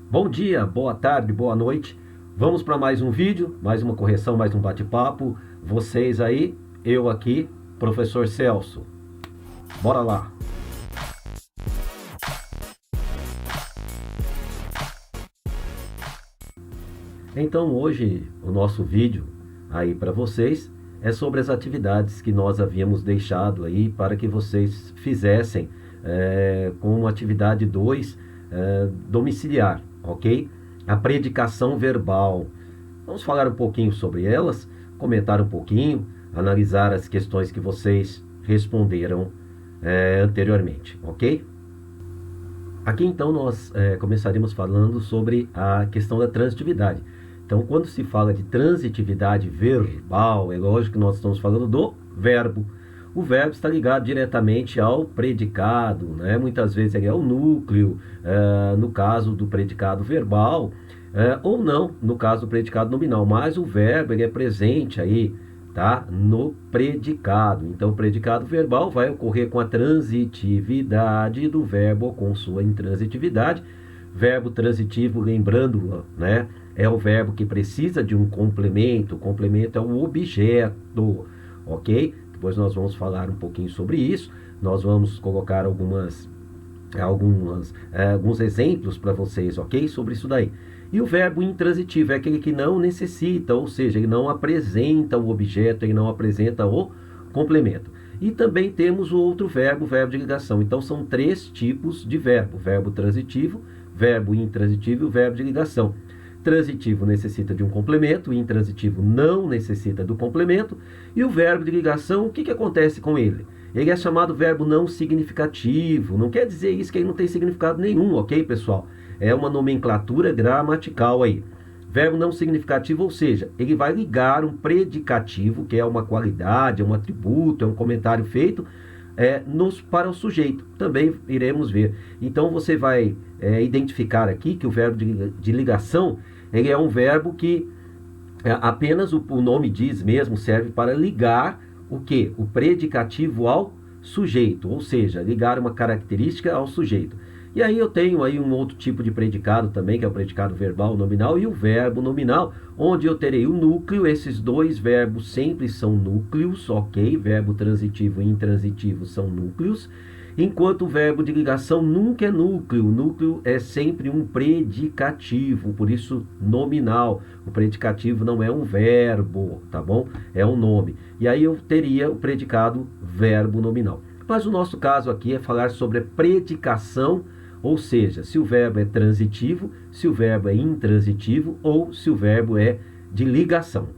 Bom dia, boa tarde, boa noite. Vamos para mais um vídeo, mais uma correção, mais um bate-papo. Vocês aí, eu aqui, professor Celso. Bora lá. Então hoje o nosso vídeo aí para vocês é sobre as atividades que nós havíamos deixado aí para que vocês fizessem com atividade 2 domiciliar, ok? A predicação verbal. Vamos falar um pouquinho sobre elas, comentar um pouquinho, analisar as questões que vocês responderam anteriormente, ok? Aqui então nós começaremos falando sobre a questão da transitividade. Então, quando se fala de transitividade verbal, é lógico que nós estamos falando do verbo. O verbo está ligado diretamente ao predicado, né? Muitas vezes ele é o núcleo, no caso do predicado verbal, ou não, no caso do predicado nominal, mas o verbo ele é presente aí, tá? No predicado. Então, o predicado verbal vai ocorrer com a transitividade do verbo ou com sua intransitividade. Verbo transitivo, lembrando, né? É o verbo que precisa de um complemento. O complemento é um objeto, ok? Depois nós vamos falar um pouquinho sobre isso. Nós vamos colocar alguns exemplos para vocês, ok? Sobre isso daí. E o verbo intransitivo é aquele que não necessita, ou seja, ele não apresenta o objeto, ele não apresenta o complemento. E também temos o outro verbo, o verbo de ligação. Então são três tipos de verbo: verbo transitivo, verbo intransitivo e o verbo de ligação. Transitivo necessita de um complemento, intransitivo não necessita do complemento. E o verbo de ligação, o que acontece com ele? Ele é chamado verbo não significativo. Não quer dizer isso que ele não tem significado nenhum, ok, pessoal? É uma nomenclatura gramatical aí. Verbo não significativo, ou seja, ele vai ligar um predicativo, que é uma qualidade, é um atributo, é um comentário feito, para o sujeito. Também iremos ver. Então você vai identificar aqui que o verbo de ligação ele é um verbo que apenas o nome diz mesmo, serve para ligar o que? O predicativo ao sujeito, ou seja, ligar uma característica ao sujeito. E aí eu tenho aí um outro tipo de predicado também, que é o predicado verbal nominal e o verbo nominal, onde eu terei o núcleo. Esses dois verbos sempre são núcleos, ok? Verbo transitivo e intransitivo são núcleos, enquanto o verbo de ligação nunca é núcleo. O núcleo é sempre um predicativo, por isso nominal. O predicativo não é um verbo, tá bom? É um nome. E aí eu teria o predicado verbo nominal. Mas o nosso caso aqui é falar sobre a predicação, ou seja, se o verbo é transitivo, se o verbo é intransitivo ou se o verbo é de ligação.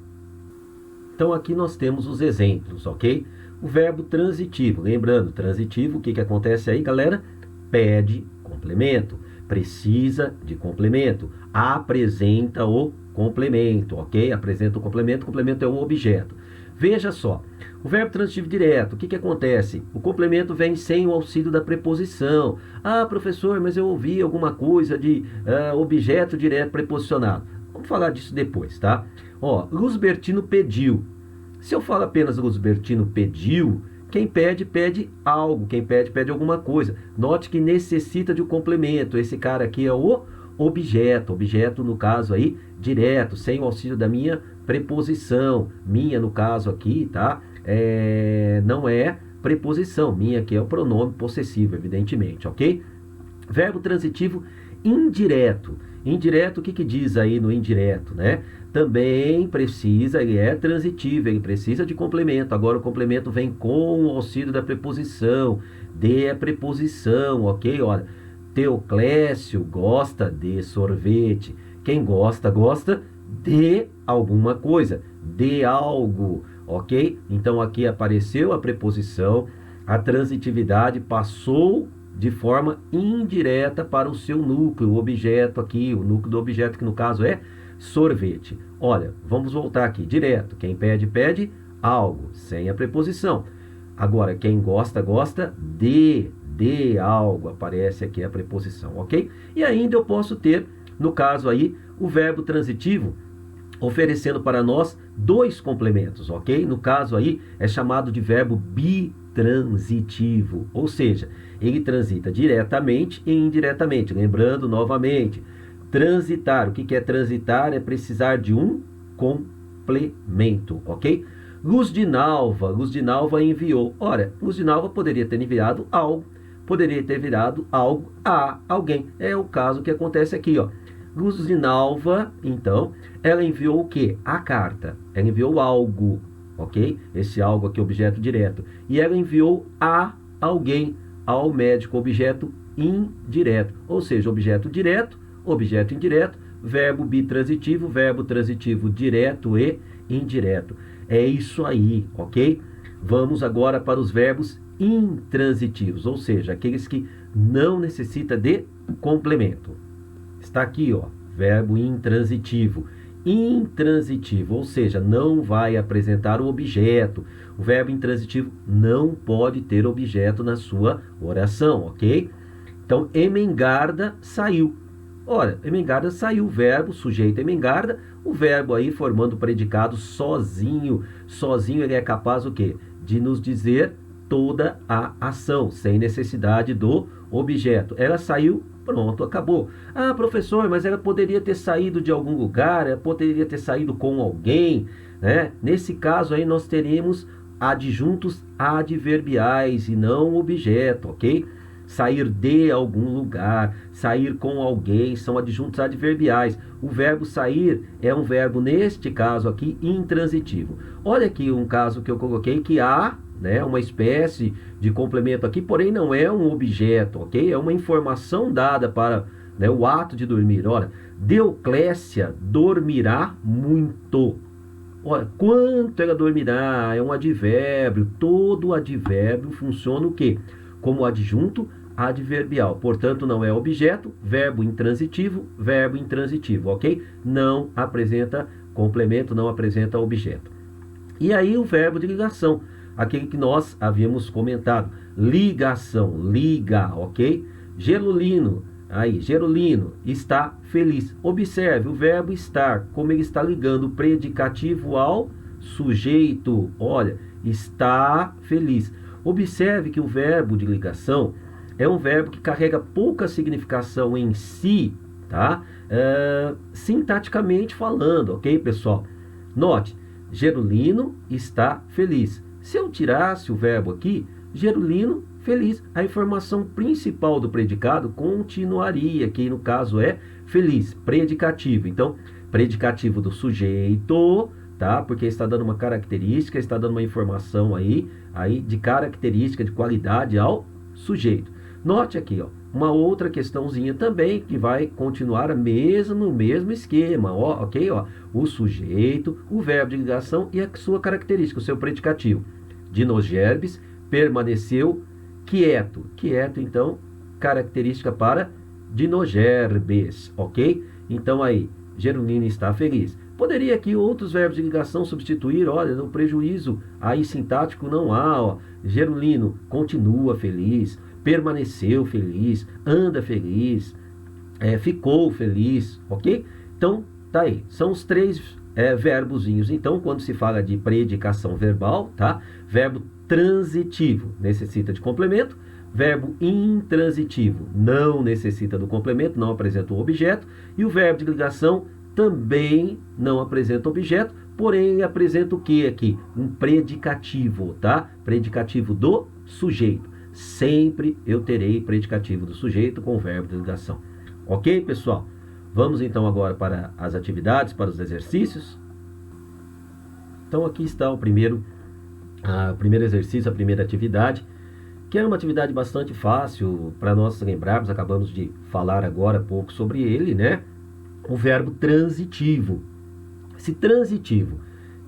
Então aqui nós temos os exemplos, ok? O verbo transitivo, lembrando, transitivo, o que acontece aí, galera? Pede complemento, precisa de complemento, apresenta o complemento, ok? Apresenta o complemento é um objeto. Veja só, o verbo transitivo direto, o que acontece? O complemento vem sem o auxílio da preposição. Ah, professor, mas eu ouvi alguma coisa de objeto direto preposicionado. Vamos falar disso depois, tá? Ó, Luzbertino pediu. Se eu falo apenas Luzbertino pediu, quem pede, pede algo. Quem pede, pede alguma coisa. Note que necessita de um complemento. Esse cara aqui é o objeto. Objeto, no caso aí, direto, sem o auxílio da minha preposição. Minha, no caso aqui, tá? Não é preposição. Minha aqui é o pronome possessivo, evidentemente, ok? Verbo transitivo indireto. Indireto, o que diz aí no indireto, né? Também precisa, ele é transitivo, ele precisa de complemento. Agora o complemento vem com o auxílio da preposição. De é preposição, ok? Olha, Teoclésio gosta de sorvete. Quem gosta, gosta de alguma coisa, de algo, ok? Então aqui apareceu a preposição, a transitividade passou de forma indireta para o seu núcleo, o objeto aqui, o núcleo do objeto que no caso é sorvete. Olha, vamos voltar aqui, direto. Quem pede, pede algo, sem a preposição. Agora, quem gosta, gosta de algo. Aparece aqui a preposição, ok? E ainda eu posso ter, no caso aí, o verbo transitivo oferecendo para nós dois complementos, ok? No caso aí, é chamado de verbo bitransitivo, ou seja, ele transita diretamente e indiretamente. Lembrando novamente, transitar. O que é transitar? É precisar de um complemento, ok? Luz de Nalva enviou. Ora, Luz de Nalva poderia ter enviado algo, poderia ter virado algo a alguém. É o caso que acontece aqui, ó. Luz de Nalva, então, ela enviou o quê? A carta. Ela enviou algo, ok? Esse algo aqui é objeto direto. E ela enviou a alguém, ao médico, objeto indireto. Ou seja, objeto direto, objeto indireto, verbo bitransitivo, verbo transitivo direto e indireto. É isso aí, ok? Vamos agora para os verbos intransitivos, ou seja, aqueles que não necessitam de complemento. Está aqui, ó, verbo intransitivo. Intransitivo, ou seja, não vai apresentar o objeto. O verbo intransitivo não pode ter objeto na sua oração, ok? Então, emengarda saiu. Ora, emengarda saiu, o verbo, sujeito emengarda, o verbo aí formando o predicado sozinho. Sozinho ele é capaz o quê? De nos dizer toda a ação, sem necessidade do objeto. Ela saiu, pronto, acabou. Ah, professor, mas ela poderia ter saído de algum lugar, ela poderia ter saído com alguém, né? Nesse caso aí nós teremos adjuntos adverbiais e não objeto, ok? Sair de algum lugar, sair com alguém, são adjuntos adverbiais. O verbo sair é um verbo, neste caso aqui, intransitivo. Olha aqui um caso que eu coloquei que há, né, uma espécie de complemento aqui, porém não é um objeto, ok? É uma informação dada para, né, o ato de dormir. Olha, Deoclécia dormirá muito. Olha, quanto ela dormirá? É um advérbio. Todo advérbio funciona o quê? Como adjunto adverbial. Portanto, não é objeto, verbo intransitivo, ok? Não apresenta complemento, não apresenta objeto. E aí o verbo de ligação, aquele que nós havíamos comentado. Ligação, liga, ok? Gerulino, aí, Gerulino está feliz. Observe o verbo estar, como ele está ligando o predicativo ao sujeito. Olha, está feliz. Observe que o verbo de ligação é um verbo que carrega pouca significação em si, tá? Sintaticamente falando, ok, pessoal? Note, Gerulino está feliz. Se eu tirasse o verbo aqui, Gerulino feliz, a informação principal do predicado continuaria, que no caso é feliz, predicativo. Então, predicativo do sujeito, tá? Porque está dando uma característica, está dando uma informação aí de característica, de qualidade ao sujeito. Note aqui, ó, uma outra questãozinha também que vai continuar o mesmo esquema, ó, ok? Ó, o sujeito, o verbo de ligação e a sua característica, o seu predicativo. Dinogerbes permaneceu quieto. Quieto, então, característica para Dinogerbes, ok? Então aí, Gerulino está feliz. Poderia aqui outros verbos de ligação substituir, olha, no prejuízo aí sintático não há, ó. Gerulino continua feliz, permaneceu feliz, anda feliz, ficou feliz, ok? Então, tá aí, são os três verbozinhos. Então, quando se fala de predicação verbal, tá? Verbo transitivo necessita de complemento, verbo intransitivo não necessita do complemento, não apresenta o objeto, e o verbo de ligação também não apresenta objeto, porém ele apresenta o que aqui? Um predicativo, tá? Predicativo do sujeito. Sempre eu terei predicativo do sujeito com o verbo de ligação. Ok, pessoal? Vamos então agora para as atividades, para os exercícios. Então aqui está o primeiro exercício, a primeira atividade, que é uma atividade bastante fácil para nós lembrarmos, acabamos de falar agora pouco sobre ele, né? O verbo transitivo. Esse transitivo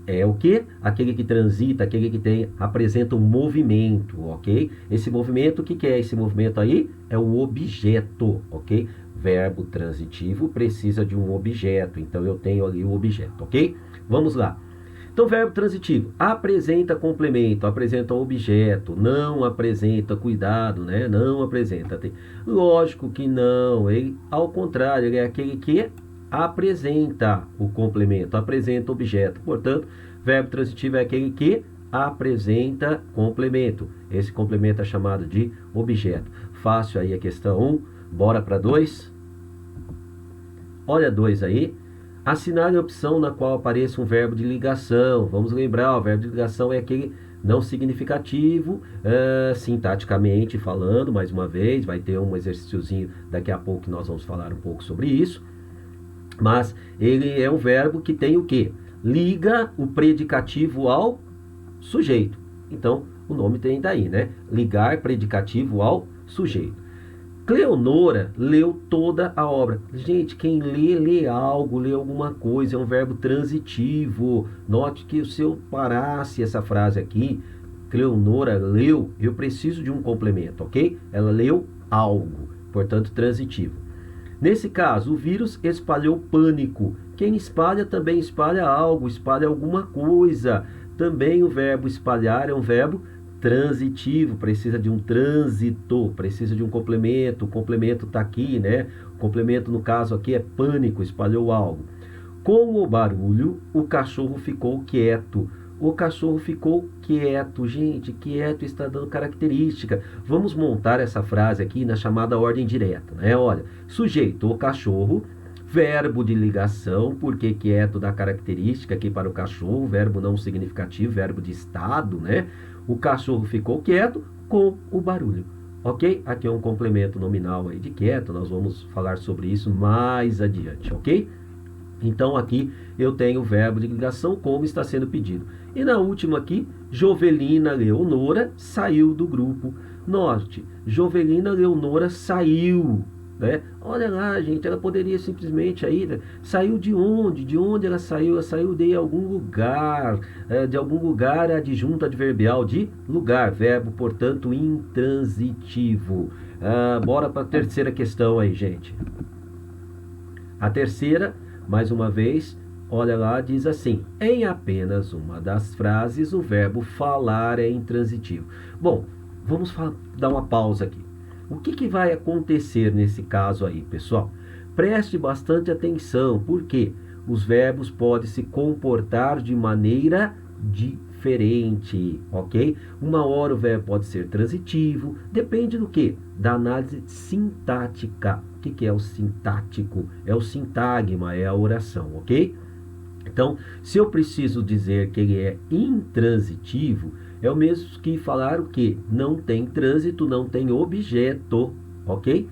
é o que? Aquele que transita, aquele que apresenta um movimento, ok? Esse movimento, o que é esse movimento aí? É o objeto, ok? Verbo transitivo precisa de um objeto, então eu tenho ali o objeto, ok? Vamos lá. Então, verbo transitivo, apresenta complemento, apresenta objeto, não apresenta, cuidado, né? Não apresenta. Lógico que não, ele, ao contrário, ele é aquele que apresenta o complemento, apresenta objeto. Portanto, verbo transitivo é aquele que apresenta complemento. Esse complemento é chamado de objeto. Fácil aí a questão 1. Bora para 2. Olha 2 aí. Assinale a opção na qual apareça um verbo de ligação. Vamos lembrar, o verbo de ligação é aquele não significativo, sintaticamente falando, mais uma vez, vai ter um exercíciozinho daqui a pouco que nós vamos falar um pouco sobre isso. Mas ele é um verbo que tem o quê? Liga o predicativo ao sujeito. Então, o nome tem daí, né? Ligar predicativo ao sujeito. Cleonora leu toda a obra. Gente, quem lê algo, lê alguma coisa, é um verbo transitivo. Note que se eu parasse essa frase aqui, Cleonora leu, eu preciso de um complemento, ok? Ela leu algo, portanto transitivo. Nesse caso, o vírus espalhou pânico. Quem espalha também espalha algo, espalha alguma coisa. Também o verbo espalhar é um verbo transitivo, precisa de um trânsito, precisa de um complemento. O complemento está aqui, né? O complemento no caso aqui é pânico, espalhou algo. Com o barulho, o cachorro ficou quieto. O cachorro ficou quieto. Gente, quieto está dando característica. Vamos montar essa frase aqui na chamada ordem direta, né? Olha, sujeito, o cachorro. Verbo de ligação, porque quieto dá característica aqui para o cachorro. Verbo não significativo, verbo de estado, né? O cachorro ficou quieto com o barulho. Ok? Aqui é um complemento nominal aí de quieto. Nós vamos falar sobre isso mais adiante, ok? Então aqui eu tenho o verbo de ligação como está sendo pedido. E na última aqui, Jovelina Leonora saiu do grupo. Note, Jovelina Leonora saiu, né? Olha lá, gente, ela poderia simplesmente aí, né? Saiu de onde? De onde ela saiu? Ela saiu de algum lugar. De algum lugar, adjunto adverbial de lugar. Verbo, portanto, intransitivo. Bora para a terceira questão aí, gente. A terceira, mais uma vez, olha lá, diz assim: em apenas uma das frases, o verbo falar é intransitivo. Bom, vamos dar uma pausa aqui. O que vai acontecer nesse caso aí, pessoal? Preste bastante atenção, porque os verbos podem se comportar de maneira diferente, ok? Uma hora o verbo pode ser transitivo, depende do quê? Da análise sintática. O que é o sintático? É o sintagma, é a oração, ok? Então, se eu preciso dizer que ele é intransitivo, é o mesmo que falar o quê? Não tem trânsito, não tem objeto, ok?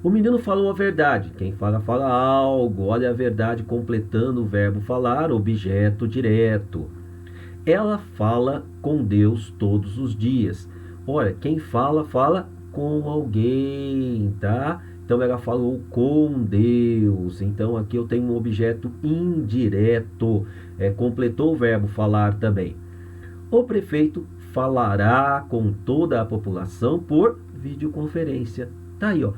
O menino falou a verdade. Quem fala, fala algo. Olha a verdade completando o verbo falar, objeto direto. Ela fala com Deus todos os dias. Olha, quem fala, fala com alguém, tá? Então ela falou com Deus. Então aqui eu tenho um objeto indireto. Completou o verbo falar também. O prefeito falará com toda a população por videoconferência. Tá aí, ó.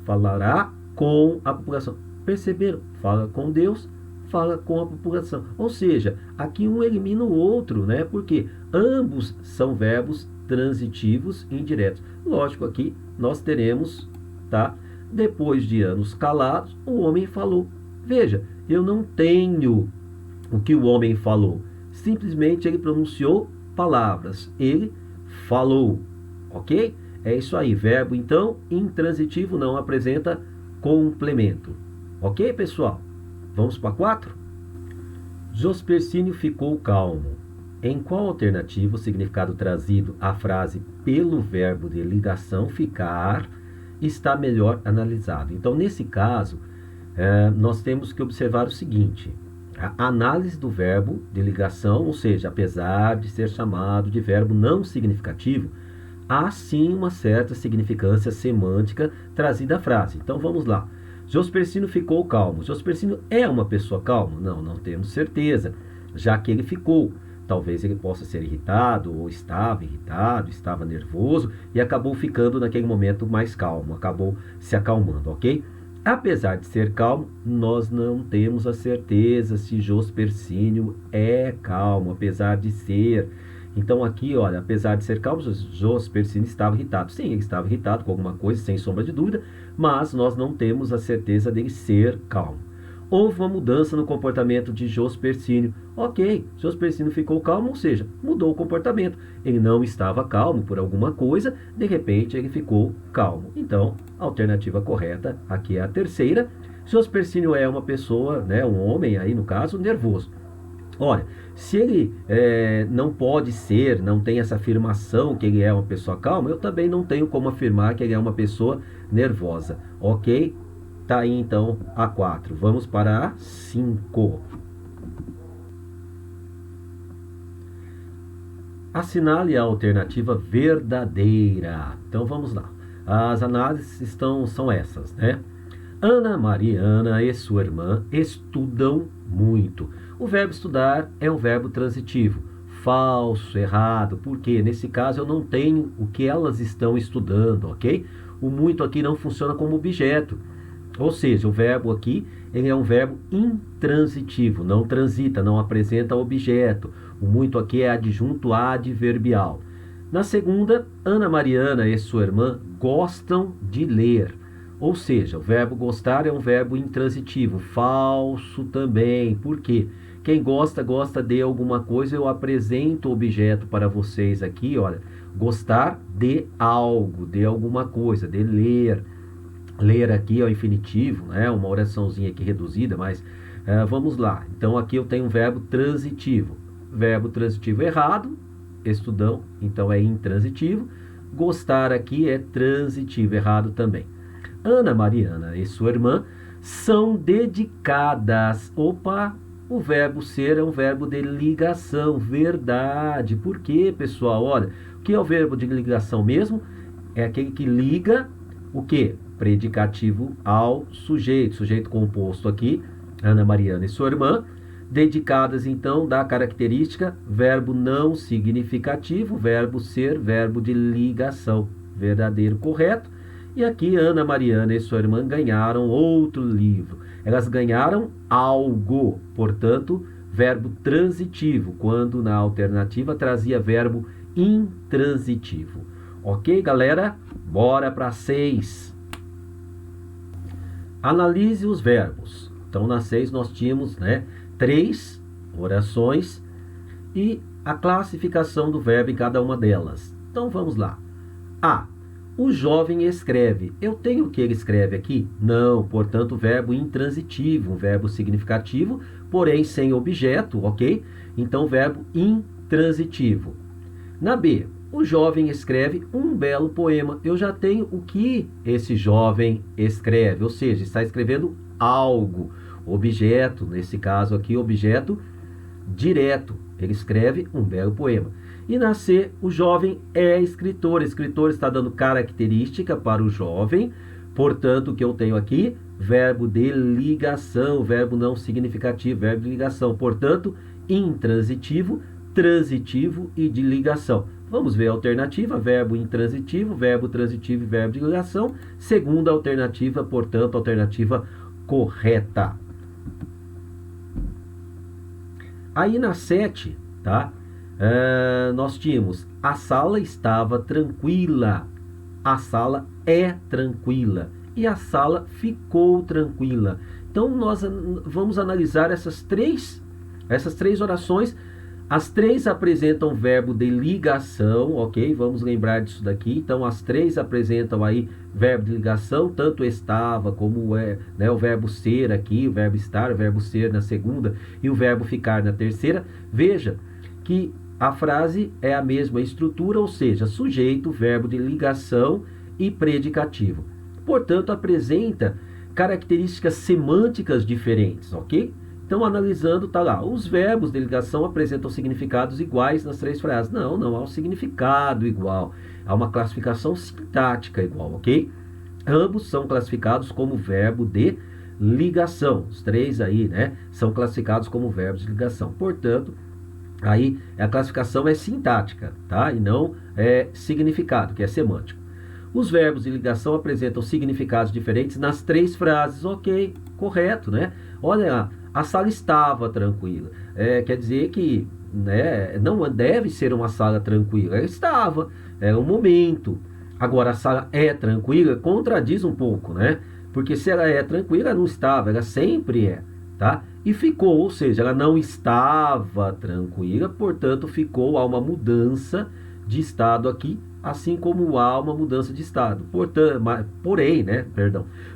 Falará com a população. Perceberam? Fala com Deus, fala com a população. Ou seja, aqui um elimina o outro, né? Porque ambos são verbos transitivos indiretos. Lógico, aqui nós teremos, tá? Depois de anos calados, o homem falou. Veja, eu não tenho o que o homem falou. Simplesmente ele pronunciou palavras. Ele falou. Ok? É isso aí. Verbo, então, intransitivo não apresenta complemento. Ok, pessoal? Vamos para 4? Jospercínio ficou calmo. Em qual alternativa o significado trazido à frase pelo verbo de ligação ficar está melhor analisado? Então, nesse caso, nós temos que observar o seguinte: a análise do verbo de ligação, ou seja, apesar de ser chamado de verbo não significativo, há sim uma certa significância semântica trazida à frase. Então vamos lá. Jospercínio ficou calmo. Jospercínio é uma pessoa calma? Não temos certeza, já que ele ficou. Talvez ele possa ser irritado, ou estava irritado, estava nervoso e acabou ficando naquele momento mais calmo, acabou se acalmando, ok? Apesar de ser calmo, nós não temos a certeza se Jospercínio é calmo, apesar de ser. Então aqui, olha, apesar de ser calmo, Jospercínio estava irritado. Sim, ele estava irritado com alguma coisa, sem sombra de dúvida, mas nós não temos a certeza dele ser calmo. Houve uma mudança no comportamento de Jospercínio. Ok, Jospercínio ficou calmo, ou seja, mudou o comportamento. Ele não estava calmo por alguma coisa, de repente ele ficou calmo. Então, a alternativa correta aqui é a terceira. O senhor Supercínio é uma pessoa, né, um homem aí no caso, nervoso. Olha, se ele não pode ser, não tem essa afirmação que ele é uma pessoa calma, eu também não tenho como afirmar que ele é uma pessoa nervosa, ok? Tá aí então a 4. Vamos para a 5. Assinale a alternativa verdadeira. Então vamos lá. As análises são essas, né? Ana Mariana e sua irmã estudam muito. O verbo estudar é um verbo transitivo. Falso, errado, porque nesse caso eu não tenho o que elas estão estudando, ok? O muito aqui não funciona como objeto. Ou seja, o verbo aqui ele é um verbo intransitivo, não transita, não apresenta objeto. O muito aqui é adjunto adverbial. Na segunda, Ana Mariana e sua irmã gostam de ler. Ou seja, o verbo gostar é um verbo intransitivo, falso também. Por quê? Quem gosta, gosta de alguma coisa. Eu apresento o objeto para vocês aqui, olha. Gostar de algo, de alguma coisa, de ler. Ler aqui é o infinitivo, né? Uma oraçãozinha aqui reduzida, mas vamos lá. Então aqui eu tenho um verbo transitivo. Verbo transitivo errado, estudam, então é intransitivo. Gostar aqui é transitivo, errado também. Ana Mariana e sua irmã são dedicadas. Opa, o verbo ser é um verbo de ligação, verdade. Por quê, pessoal? Olha, o que é o verbo de ligação mesmo? É aquele que liga o quê? Predicativo ao sujeito, sujeito composto aqui, Ana Mariana e sua irmã. Dedicadas, então, da característica verbo não significativo, verbo ser, verbo de ligação, verdadeiro, correto. E aqui Ana Mariana e sua irmã ganharam outro livro. Elas ganharam algo, portanto, verbo transitivo, quando na alternativa trazia verbo intransitivo. Ok, galera? Bora para 6. Analise os verbos. Então, na 6 nós tínhamos, 3 orações e a classificação do verbo em cada uma delas. Então, vamos lá. A. O jovem escreve. Eu tenho o que ele escreve aqui? Não, portanto, verbo intransitivo, um verbo significativo, porém sem objeto, ok? Então, verbo intransitivo. Na B, o jovem escreve um belo poema. Eu já tenho o que esse jovem escreve, ou seja, está escrevendo algo. Objeto, nesse caso aqui, objeto direto. Ele escreve um belo poema. E na C, o jovem é escritor. Escritor está dando característica para o jovem. Portanto, o que eu tenho aqui? Verbo de ligação, verbo não significativo, verbo de ligação. Portanto, intransitivo, transitivo e de ligação. Vamos ver a alternativa, verbo intransitivo, verbo transitivo e verbo de ligação. Segunda alternativa, portanto, alternativa correta. Aí na 7, tá? Nós tínhamos a sala estava tranquila, a sala é tranquila e a sala ficou tranquila. Então nós vamos analisar essas três orações. As 3 apresentam verbo de ligação, ok? Vamos lembrar disso daqui. Então as 3 apresentam aí verbo de ligação, tanto estava como o verbo ser aqui, o verbo estar, o verbo ser na segunda e o verbo ficar na terceira. Veja que a frase é a mesma estrutura, ou seja, sujeito, verbo de ligação e predicativo. Portanto, apresenta características semânticas diferentes, ok? Então, analisando, tá lá, os verbos de ligação apresentam significados iguais nas 3 frases. Não há um significado igual. Há uma classificação sintática igual, ok? Ambos são classificados como verbo de ligação. Os 3 aí, são classificados como verbos de ligação. Portanto, aí a classificação é sintática, tá? E não é significado, que é semântico. Os verbos de ligação apresentam significados diferentes nas 3 frases. Ok, correto, Olha lá, a sala estava tranquila. Quer dizer que não deve ser uma sala tranquila. Ela estava, era um momento. Agora, a sala é tranquila, contradiz um pouco, Porque se ela é tranquila, ela não estava, ela sempre é, tá? E ficou, ou seja, ela não estava tranquila, portanto, ficou, há uma mudança de estado aqui, assim como há uma mudança de estado.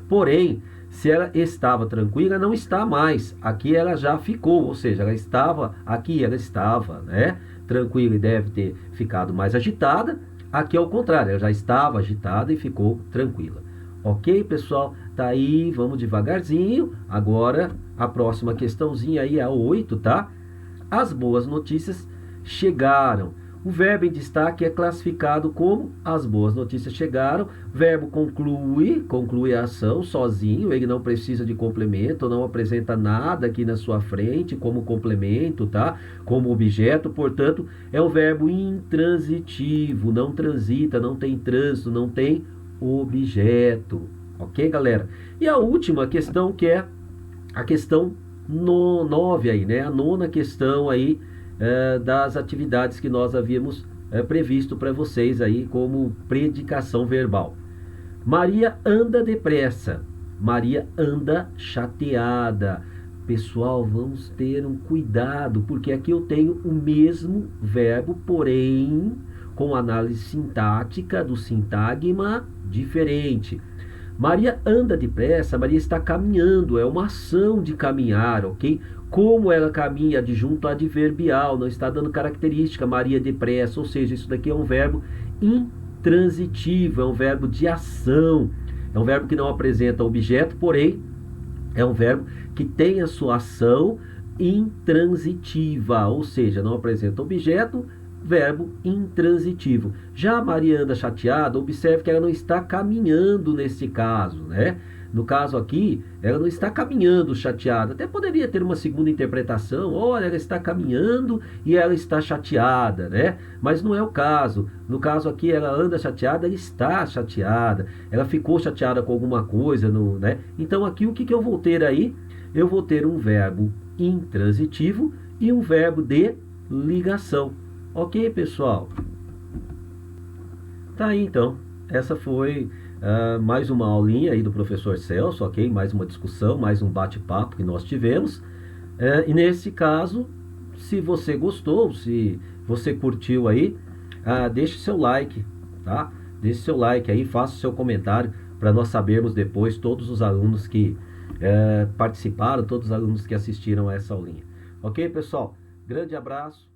Porém, Se ela estava tranquila, não está mais. Aqui ela já ficou, ou seja, ela estava, aqui ela estava, né? Tranquila e deve ter ficado mais agitada. Aqui é o contrário, ela já estava agitada e ficou tranquila. Ok, pessoal? Tá aí, vamos devagarzinho. Agora, a próxima questãozinha aí é a 8, tá? As boas notícias chegaram. O verbo em destaque é classificado como as boas notícias chegaram. Verbo conclui a ação sozinho, ele não precisa de complemento, não apresenta nada aqui na sua frente como complemento, tá? Como objeto, portanto, é um verbo intransitivo, não transita, não tem trânsito, não tem objeto. Ok, galera? E a última questão, que é a questão 9 aí, né? A nona questão aí das atividades que nós havíamos previsto para vocês aí como predicação verbal. Maria anda depressa. Maria anda chateada. Pessoal, vamos ter um cuidado, porque aqui eu tenho o mesmo verbo, porém com análise sintática do sintagma diferente. Maria anda depressa, Maria está caminhando, é uma ação de caminhar, ok? Como ela caminha, adjunto adverbial, não está dando característica, Maria depressa, ou seja, isso daqui é um verbo intransitivo, é um verbo de ação, é um verbo que não apresenta objeto, porém é um verbo que tem a sua ação intransitiva, ou seja, não apresenta objeto, verbo intransitivo. Já a Maria anda chateada, observe que ela não está caminhando nesse caso, né? No caso aqui, ela não está caminhando chateada. Até poderia ter uma segunda interpretação. Olha, ela está caminhando e ela está chateada, né? Mas não é o caso. No caso aqui, ela anda chateada, ela está chateada. Ela ficou chateada com alguma coisa, né? Então aqui, o que eu vou ter aí? Eu vou ter um verbo intransitivo e um verbo de ligação. Ok, pessoal? Tá aí, então. Essa foi mais uma aulinha aí do professor Celso, ok? Mais uma discussão, mais um bate-papo que nós tivemos. E nesse caso, se você gostou, se você curtiu aí, deixe seu like, tá? Deixe seu like aí, faça o seu comentário para nós sabermos depois todos os alunos que participaram, todos os alunos que assistiram a essa aulinha. Ok, pessoal? Grande abraço.